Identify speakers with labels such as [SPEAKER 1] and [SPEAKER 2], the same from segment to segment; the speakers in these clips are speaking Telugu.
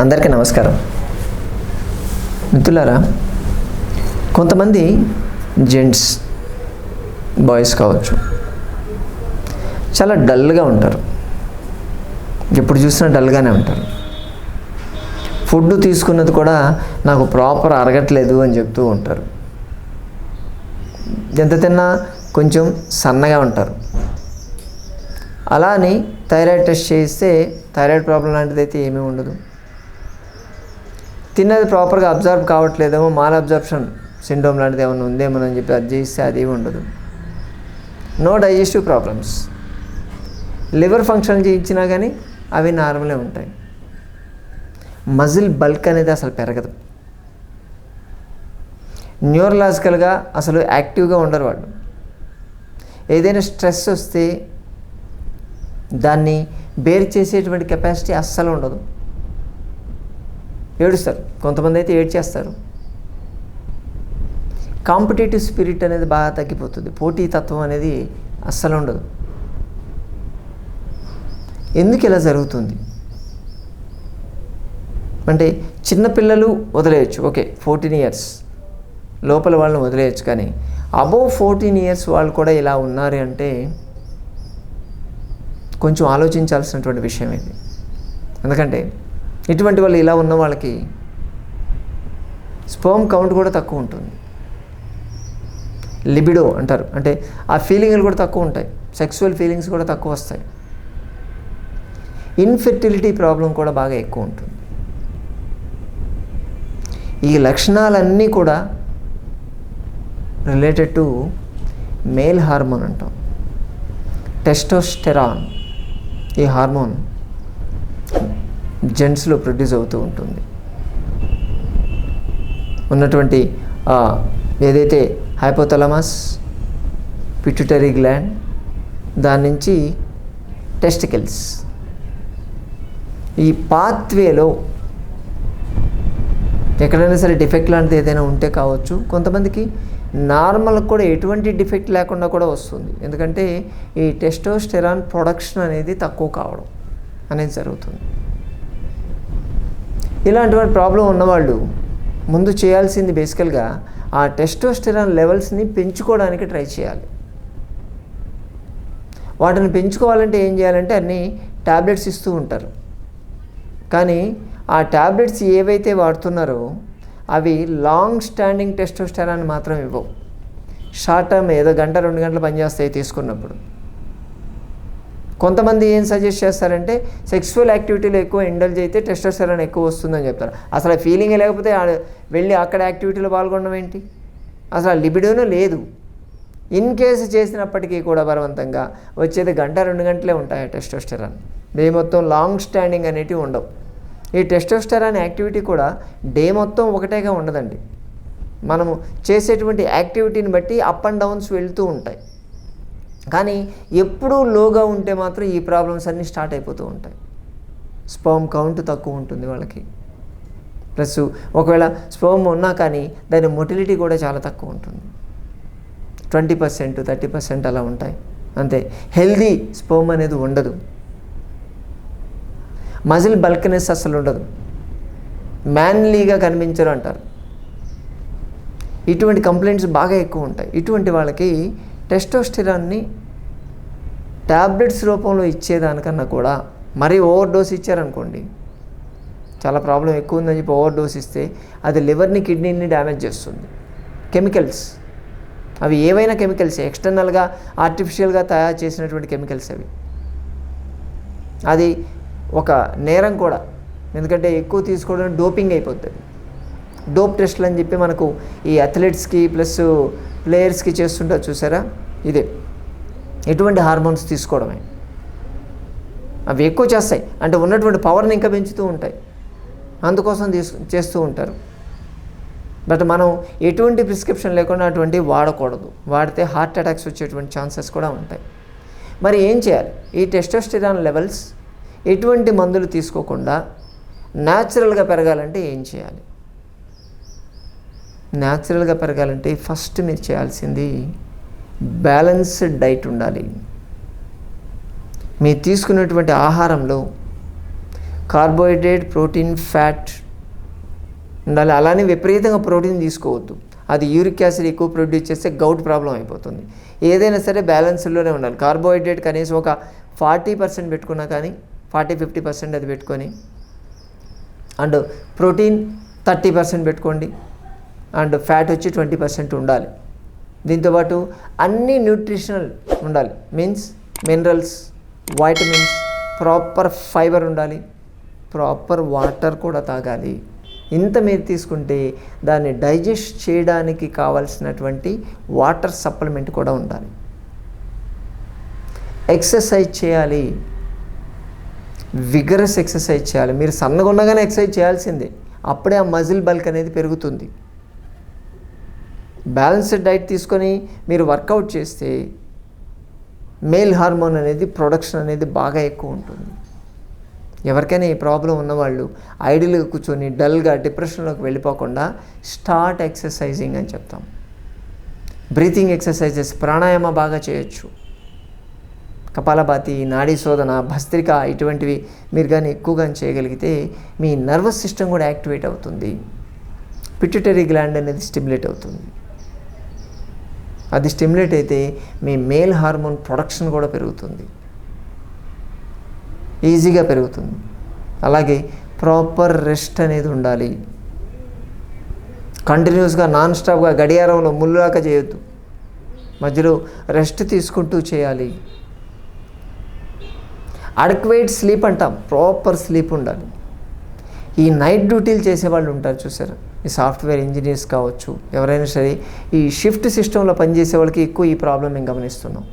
[SPEAKER 1] అందరికీ నమస్కారం. మిత్రులారా, కొంతమంది జెంట్స్ బాయ్స్ కావచ్చు, చాలా డల్గా ఉంటారు. ఎప్పుడు చూసినా డల్గానే ఉంటారు. ఫుడ్ తీసుకున్నది కూడా నాకు ప్రాపర్ అరగట్లేదు అని చెప్తూ ఉంటారు. ఎంత తిన్నా కొంచెం సన్నగా ఉంటారు. అలా అని థైరాయిడ్ టెస్ట్ చేయిస్తే థైరాయిడ్ ప్రాబ్లం లాంటిది అయితే ఏమీ ఉండదు. తిన్నది ప్రాపర్గా అబ్జర్వ్ కావట్లేదేమో, మాల్ అబ్జర్ప్షన్ సిండ్రోమ్ లాంటిది ఏమైనా ఉందేమో అని చెప్పి అది చేస్తే అది ఉండదు. No digestive problems. Liver function చేయించినా కానీ అవి నార్మలే ఉంటాయి. మజిల్ బల్క్ అనేది అసలు పెరగదు. న్యూరలాజికల్గా అసలు యాక్టివ్గా ఉండరు వాళ్ళు. ఏదైనా స్ట్రెస్ వస్తే దాన్ని బేర్ చేసేటువంటి కెపాసిటీ అస్సలు ఉండదు. ఏడుస్తారు, కొంతమంది అయితే ఏడ్చేస్తారు. కాంపిటేటివ్ స్పిరిట్ అనేది బాగా తగ్గిపోతుంది. పోటీతత్వం అనేది అస్సలు ఉండదు. ఎందుకు ఇలా జరుగుతుంది అంటే, చిన్నపిల్లలు వదిలేయచ్చు, ఓకే 14 years లోపల వాళ్ళని వదిలేయచ్చు. కానీ అబోవ్ 14 years వాళ్ళు కూడా ఇలా ఉన్నారు అంటే కొంచెం ఆలోచించాల్సినటువంటి విషయం ఇది. ఎందుకంటే ఇటువంటి వాళ్ళు ఇలా ఉన్న వాళ్ళకి స్పర్మ్ కౌంట్ కూడా తక్కువ ఉంటుంది. లిబిడో అంటారు, అంటే ఆ ఫీలింగ్లు కూడా తక్కువ ఉంటాయి. సెక్సువల్ ఫీలింగ్స్ కూడా తక్కువ వస్తాయి. ఇన్ఫెర్టిలిటీ ప్రాబ్లం కూడా బాగా ఎక్కువ ఉంటుంది. ఈ లక్షణాలన్నీ కూడా రిలేటెడ్ టు మేల్ హార్మోన్ అంటాం, టెస్టోస్టెరాన్. ఈ హార్మోన్ జెంట్స్లో ప్రొడ్యూస్ అవుతూ ఉంటుంది. ఉన్నటువంటి ఏదైతే హైపోథాలమస్, పిట్యూటరీ గ్లాండ్, దాని నుంచి టెస్టికల్స్, ఈ పాత్వేలో ఎక్కడైనా సరే డిఫెక్ట్ లాంటిది ఏదైనా ఉంటే కావచ్చు. కొంతమందికి నార్మల్గా కూడా ఎటువంటి డిఫెక్ట్ లేకుండా కూడా వస్తుంది. ఎందుకంటే ఈ టెస్టోస్టెరాన్ ప్రొడక్షన్ అనేది తక్కువ కావడం అనేది జరుగుతుంది. ఇలాంటి ప్రాబ్లం ఉన్నవాళ్ళు ముందు చేయాల్సింది బేసికల్గా ఆ టెస్టోస్టెరాన్ లెవెల్స్ని పెంచుకోవడానికి ట్రై చేయాలి. వాటిని పెంచుకోవాలంటే ఏం చేయాలంటే అన్ని ట్యాబ్లెట్స్ ఇస్తూ ఉంటారు. కానీ ఆ ట్యాబ్లెట్స్ ఏవైతే వాడుతున్నారో అవి లాంగ్ స్టాండింగ్ టెస్టోస్టెరాన్ మాత్రం ఇవ్వవు. షార్ట్ టర్మ్ ఏదో గంట 2 గంటలు పనిచేస్తాయి తీసుకున్నప్పుడు. కొంతమంది ఏం సజెస్ట్ చేస్తారంటే సెక్సువల్ యాక్టివిటీలో ఎక్కువ ఇండల్జ్ అయితే టెస్టోస్టెరాన్ ఎక్కువ వస్తుందని చెప్తారు. అసలు ఆ ఫీలింగే లేకపోతే వెళ్ళి అక్కడ యాక్టివిటీలో పాల్గొనడం ఏంటి? అసలు ఆ లిబిడోనే లేదు. ఇన్ కేసు చేసినప్పటికీ కూడా బలవంతంగా వచ్చేది గంట 2 గంటలే ఉంటాయి టెస్టోస్టెరాన్. డే మొత్తం లాంగ్ స్టాండింగ్ అనేటివి ఉండవు. ఈ టెస్టోస్టెరాన్ యాక్టివిటీ కూడా డే మొత్తం ఒకటేగా ఉండదండి. మనము చేసేటువంటి యాక్టివిటీని బట్టి అప్ అండ్ డౌన్స్ వెళ్తూ ఉంటాయి. కానీ ఎప్పుడూ లోగా ఉంటే మాత్రం ఈ ప్రాబ్లమ్స్ అన్నీ స్టార్ట్ అయిపోతూ ఉంటాయి. స్పర్మ్ కౌంట్ తక్కువ ఉంటుంది వాళ్ళకి. ప్లస్ ఒకవేళ స్పర్మ్ ఉన్నా కానీ దాని మొటిలిటీ కూడా చాలా తక్కువ ఉంటుంది. 20%, 30% అలా ఉంటాయి అంతే. హెల్దీ స్పర్మ్ అనేది ఉండదు. మజిల్ బల్క్నెస్ అసలు ఉండదు. మ్యాన్లీగా కనిపించరు అంటారు. ఇటువంటి కంప్లైంట్స్ బాగా ఎక్కువ ఉంటాయి. ఇటువంటి వాళ్ళకి టెస్టోస్టెరాన్ని ట్యాబ్లెట్స్ రూపంలో ఇచ్చేదానికన్నా కూడా మరీ ఓవర్ డోస్ ఇచ్చారనుకోండి, చాలా ప్రాబ్లం ఎక్కువ ఉందని చెప్పి ఓవర్ డోస్ ఇస్తే అది లివర్ని, కిడ్నీని డ్యామేజ్ చేస్తుంది. కెమికల్స్ అవి ఏవైనా కెమికల్స్, ఎక్స్టర్నల్గా ఆర్టిఫిషియల్గా తయారు చేసినటువంటి కెమికల్స్ అవి. అది ఒక నేరం కూడా. ఎందుకంటే ఎక్కువ తీసుకోవడం డోపింగ్ అయిపోతుంది. డోప్ టెస్ట్లు అని చెప్పి మనకు ఈ అథ్లెట్స్కి ప్లస్ ప్లేయర్స్కి చేస్తుంటారు చూసారా, ఇదే ఎటువంటి హార్మోన్స్ తీసుకోవడమే. అవి ఎక్కువ చేస్తాయి అంటే ఉన్నటువంటి పవర్ని ఇంకా పెంచుతూ ఉంటాయి. అందుకోసం చేస్తూ ఉంటారు. బట్ మనం ఎటువంటి ప్రిస్క్రిప్షన్ లేకుండా అటువంటివి వాడకూడదు. వాడితే హార్ట్ అటాక్స్ వచ్చేటువంటి ఛాన్సెస్ కూడా ఉంటాయి. మరి ఏం చేయాలి? ఈ టెస్టోస్టెరాన్ లెవెల్స్ ఎటువంటి మందులు తీసుకోకుండా న్యాచురల్గా పెరగాలంటే ఏం చేయాలి? న్యాచురల్గా పెరగాలంటే ఫస్ట్ మీరు చేయాల్సింది బ్యాలెన్స్డ్ డైట్ ఉండాలి. మీరు తీసుకునేటువంటి ఆహారంలో కార్బోహైడ్రేట్, ప్రోటీన్, ఫ్యాట్ ఉండాలి. అలానే విపరీతంగా ప్రోటీన్ తీసుకోవద్దు. అది యూరిక్ యాసిడ్ ఎక్కువ ప్రొడ్యూస్ చేస్తే గౌట్ ప్రాబ్లం అయిపోతుంది. ఏదైనా సరే బ్యాలెన్స్లోనే ఉండాలి. కార్బోహైడ్రేట్ కనీసం ఒక 40% పెట్టుకున్నా కానీ 40-50% అది పెట్టుకొని, అండ్ ప్రోటీన్ 30% పెట్టుకోండి, అండ్ ఫ్యాట్ వచ్చి 20% ఉండాలి. దీంతోపాటు అన్ని న్యూట్రిషనల్ ఉండాలి. Means minerals, vitamins, proper fibre ఉండాలి, ప్రాపర్ వాటర్ కూడా తాగాలి. ఇంత మీరు తీసుకుంటే దాన్ని డైజెస్ట్ చేయడానికి కావాల్సినటువంటి వాటర్ సప్లిమెంట్ కూడా ఉండాలి. ఎక్సర్సైజ్ చేయాలి, విగరస్ ఎక్సర్సైజ్ చేయాలి. మీరు సన్నగా ఉండగానే ఎక్సర్సైజ్ చేయాల్సిందే, అప్పుడే ఆ మజిల్ బల్క్ అనేది పెరుగుతుంది. బ్యాలెన్స్డ్ డైట్ తీసుకొని మీరు వర్కౌట్ చేస్తే మేల్ హార్మోన్ అనేది ప్రొడక్షన్ అనేది బాగా ఎక్కువ ఉంటుంది. ఎవరికైనా ఈ ప్రాబ్లం ఉన్నవాళ్ళు ఐడియల్గా కూర్చొని డల్గా డిప్రెషన్లోకి వెళ్ళిపోకుండా స్టార్ట్ ఎక్సర్సైజింగ్ అని చెప్తాం. బ్రీతింగ్ ఎక్సర్సైజెస్, ప్రాణాయామ బాగా చేయొచ్చు. కపాలభాతి, నాడీ శోధన, భస్త్రిక ఇటువంటివి మీరు కానీ ఎక్కువగా చేయగలిగితే మీ నర్వస్ సిస్టమ్ కూడా యాక్టివేట్ అవుతుంది. పిట్యూటరీ గ్లాండ్ అనేది స్టిమ్యులేట్ అవుతుంది. అది స్టిమ్యులేట్ అయితే మీ మేల్ హార్మోన్ ప్రొడక్షన్ కూడా పెరుగుతుంది, ఈజీగా పెరుగుతుంది. అలాగే ప్రాపర్ రెస్ట్ అనేది ఉండాలి. కంటిన్యూస్గా నాన్ స్టాప్గా గడియారంలో ముల్లులాగా చేయొద్దు, మధ్యలో రెస్ట్ తీసుకుంటూ చేయాలి. అడక్వేట్ స్లీప్ అంటాం, ప్రాపర్ స్లీప్ ఉండాలి. ఈ నైట్ డ్యూటీలు చేసేవాళ్ళు ఉంటారు చూసారా, ఈ సాఫ్ట్వేర్ ఇంజనీర్స్ కావచ్చు, ఎవరైనా సరే ఈ షిఫ్ట్ సిస్టంలో పనిచేసే వాళ్ళకి ఎక్కువ ఈ ప్రాబ్లం మేము గమనిస్తున్నాం.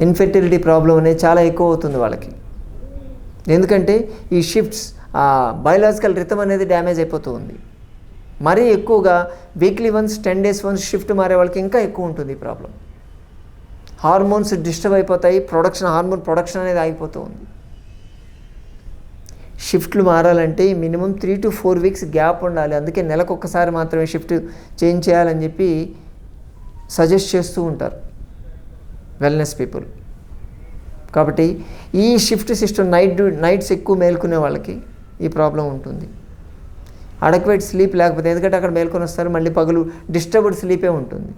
[SPEAKER 1] ఇన్ఫెర్టిలిటీ ప్రాబ్లం అనేది చాలా ఎక్కువ అవుతుంది వాళ్ళకి. ఎందుకంటే ఈ షిఫ్ట్స్ బయోలాజికల్ రిథమ్ అనేది డ్యామేజ్ అయిపోతూ ఉంది. మరీ ఎక్కువగా weekly once 10 days once shift మారే వాళ్ళకి ఇంకా ఎక్కువ ఉంటుంది ఈ ప్రాబ్లం. హార్మోన్స్ డిస్టర్బ్ అయిపోతాయి, హార్మోన్ ప్రొడక్షన్ అనేది ఆగిపోతూ ఉంది. షిఫ్ట్లు మారాలంటే మినిమం 3 to 4 weeks గ్యాప్ ఉండాలి. అందుకే నెలకు ఒక్కసారి మాత్రమే షిఫ్ట్ చేంజ్ చేయాలని చెప్పి సజెస్ట్ చేస్తూ ఉంటారు వెల్నెస్ పీపుల్. కాబట్టి ఈ షిఫ్ట్ సిస్టమ్ నైట్స్ ఎక్కువ మేల్కొనే వాళ్ళకి ఈ ప్రాబ్లం ఉంటుంది. అడక్వేట్ స్లీప్ లేకపోతే, ఎందుకంటే అక్కడ మేల్కొని వస్తారు, మళ్ళీ పగలు డిస్టర్బ్డ్ స్లీపే ఉంటుంది.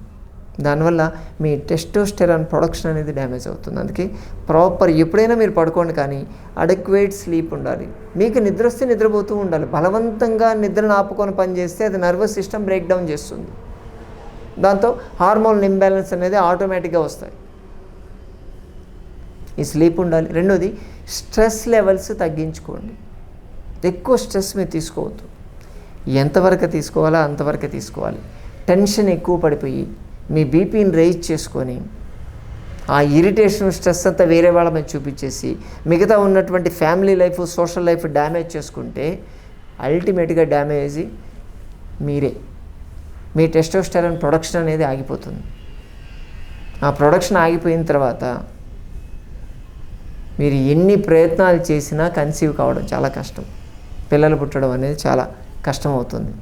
[SPEAKER 1] దానివల్ల మీ టెస్టోస్టెరాన్ ప్రొడక్షన్ అనేది డ్యామేజ్ అవుతుంది. అందుకే ప్రాపర్ ఎప్పుడైనా మీరు పడుకోండి కానీ అడక్వేట్ స్లీప్ ఉండాలి. మీకు నిద్ర వస్తే నిద్రపోతూ ఉండాలి. బలవంతంగా నిద్రను ఆపుకొని పని చేస్తే అది నర్వస్ సిస్టమ్ బ్రేక్ డౌన్ చేస్తుంది. దాంతో హార్మోన్ ఇంబ్యాలెన్స్ అనేది ఆటోమేటిక్గా వస్తాయి. ఈ స్లీప్ ఉండాలి. రెండోది స్ట్రెస్ లెవెల్స్ తగ్గించుకోండి. ఎక్కువ స్ట్రెస్ మీరు తీసుకోవద్దు. ఎంతవరకు తీసుకోవాలో అంతవరకు తీసుకోవాలి. టెన్షన్ ఎక్కువ పడిపోయి మీ బీపీని రైజ్ చేసుకొని ఆ ఇరిటేషన్, స్ట్రెస్ అంతా వేరే వాళ్ళ మీద చూపించేసి మిగతా ఉన్నటువంటి family life, social life damage చేసుకుంటే అల్టిమేట్గా డ్యామేజ్ మీరే. మీ టెస్టోస్టెరాన్ ప్రొడక్షన్ అనేది ఆగిపోతుంది. ఆ ప్రొడక్షన్ ఆగిపోయిన తర్వాత మీరు ఎన్ని ప్రయత్నాలు చేసినా కన్సీవ్ కావడం చాలా కష్టం, పిల్లలు పుట్టడం అనేది చాలా కష్టం అవుతుంది.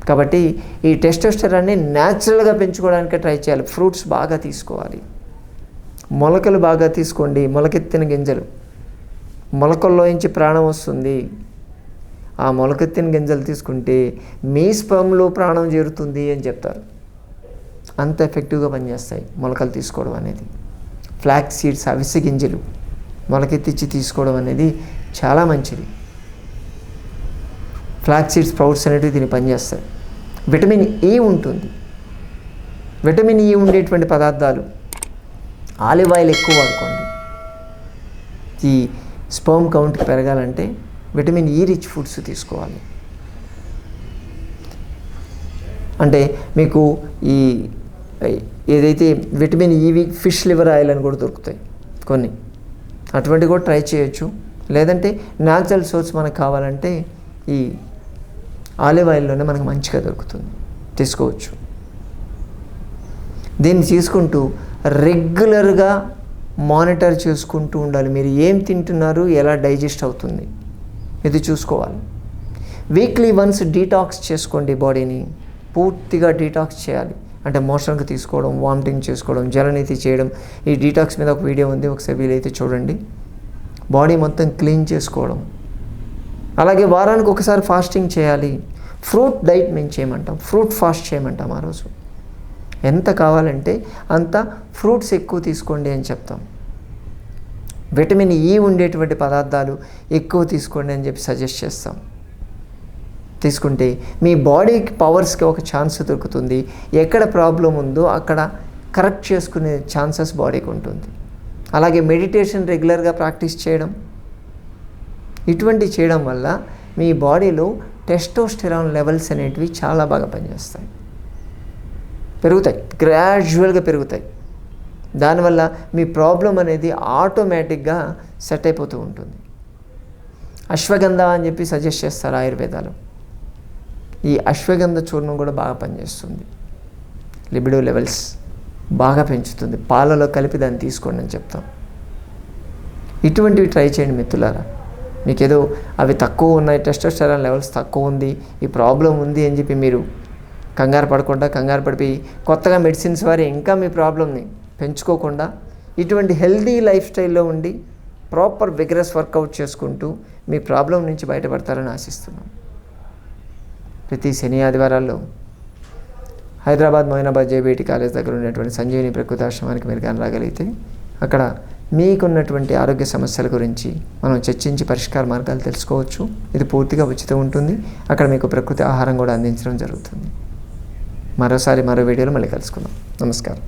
[SPEAKER 1] కాబట్టి ఈ టెస్టోస్టెరాన్ని న్యాచురల్గా పెంచుకోవడానికి ట్రై చేయాలి. ఫ్రూట్స్ బాగా తీసుకోవాలి, మొలకలు బాగా తీసుకోండి. మొలకెత్తిన గింజలు, మొలకల్లోంచి ప్రాణం వస్తుంది. ఆ మొలకెత్తిన గింజలు తీసుకుంటే మీ స్పెర్మ్లో ప్రాణం చేరుతుంది అని చెప్తారు. అంత ఎఫెక్టివ్గా పనిచేస్తాయి మొలకలు తీసుకోవడం అనేది. ఫ్లాక్స్ సీడ్స్, అవిసె గింజలు మొలకెత్తిచ్చి తీసుకోవడం అనేది చాలా మంచిది. ఫ్లాక్స్ సీడ్స్, స్ప్రౌట్స్ అనేవి దీన్ని పనిచేస్తాయి. విటమిన్ ఈ ఉంటుంది. విటమిన్ ఈ ఉండేటువంటి పదార్థాలు, ఆలివ్ ఆయిల్ ఎక్కువ వాడుకోండి. ఈ స్పర్మ్ కౌంట్ పెరగాలంటే విటమిన్ ఈ రిచ్ ఫుడ్స్ తీసుకోవాలి. అంటే మీకు ఈ ఏదైతే విటమిన్ ఈవి ఫిష్ లివర్ ఆయిల్ అని కూడా దొరుకుతాయి కొన్ని, అటువంటి కూడా ట్రై చేయొచ్చు. లేదంటే న్యాచురల్ సోర్స్ మనకు కావాలంటే ఈ ఆలివ్ ఆయిల్లోనే మనకు మంచిగా దొరుకుతుంది, తీసుకోవచ్చు. దీన్ని తీసుకుంటూ రెగ్యులర్గా మానిటర్ చేసుకుంటూ ఉండాలి. మీరు ఏం తింటున్నారు, ఎలా డైజెస్ట్ అవుతుంది ఇది చూసుకోవాలి. వీక్లీ వన్స్ డీటాక్స్ చేసుకోండి. బాడీని పూర్తిగా డీటాక్స్ చేయాలి. అంటే మోషన్కి తీసుకోవడం, వామిటింగ్ చేసుకోవడం, జలనీతి చేయడం. ఈ డీటాక్స్ మీద ఒక వీడియో ఉంది, ఒకసారి వీలైతే చూడండి. బాడీ మొత్తం క్లీన్ చేసుకోవడం. అలాగే వారానికి ఒకసారి ఫాస్టింగ్ చేయాలి. ఫ్రూట్ డైట్ మేము చేయమంటాం, ఫ్రూట్ ఫాస్ట్ చేయమంటాం. ఆ రోజు ఎంత కావాలంటే అంత ఫ్రూట్స్ ఎక్కువ తీసుకోండి అని చెప్తాం. విటమిన్ ఈ ఉండేటువంటి పదార్థాలు ఎక్కువ తీసుకోండి అని చెప్పి సజెస్ట్ చేస్తాం. తీసుకుంటే మీ బాడీకి పవర్స్కి ఒక ఛాన్స్ దొరుకుతుంది. ఎక్కడ ప్రాబ్లం ఉందో అక్కడ కరెక్ట్ చేసుకునే ఛాన్సెస్ బాడీకి ఉంటుంది. అలాగే మెడిటేషన్ రెగ్యులర్గా ప్రాక్టీస్ చేయడం, ఇటువంటి చేయడం వల్ల మీ బాడీలో టెస్టోస్టెరాన్ లెవెల్స్ అనేటివి చాలా బాగా పనిచేస్తాయి, పెరుగుతాయి, గ్రాడ్యువల్గా పెరుగుతాయి. దానివల్ల మీ ప్రాబ్లం అనేది ఆటోమేటిక్గా సెట్ అయిపోతూ ఉంటుంది. అశ్వగంధ అని చెప్పి సజెస్ట్ చేస్తారు ఆయుర్వేదాలు. ఈ అశ్వగంధ చూర్ణం కూడా బాగా పనిచేస్తుంది, లిబిడో లెవెల్స్ బాగా పెంచుతుంది. పాలలో కలిపి దాన్ని తీసుకోండి అని చెప్తాం. ఇటువంటివి ట్రై చేయండి మిత్రులారా. మీకు ఏదో అవి తక్కువ ఉన్నాయి, టెస్టోస్టెరాన్ లెవెల్స్ తక్కువ ఉంది, ఈ ప్రాబ్లం ఉంది అని చెప్పి మీరు కంగారు పడిపోయి కొత్తగా మెడిసిన్స్ వారి ఇంకా మీ ప్రాబ్లమ్ని పెంచుకోకుండా ఇటువంటి హెల్దీ లైఫ్ స్టైల్లో ఉండి ప్రాపర్ విగరస్ వర్కౌట్ చేసుకుంటూ మీ ప్రాబ్లం నుంచి బయటపడతారని ఆశిస్తున్నాం. ప్రతి శని ఆదివారాల్లో హైదరాబాద్ మొయినాబాద్ జేబీటీ కాలేజ్ దగ్గర ఉన్నటువంటి సంజీవిని ప్రకృతి ఆశ్రమానికి మీరు కానీ రాగలిగితే అక్కడ మీకున్నటువంటి ఆరోగ్య సమస్యల గురించి మనం చర్చించి పరిష్కార మార్గాలు తెలుసుకోవచ్చు. ఇది పూర్తిగా ఉచితం ఉంటుంది. అక్కడ మీకు ప్రకృతి ఆహారం కూడా అందించడం జరుగుతుంది. మరోసారి మరో వీడియోలో మళ్ళీ కలుసుకుందాం. నమస్కారం.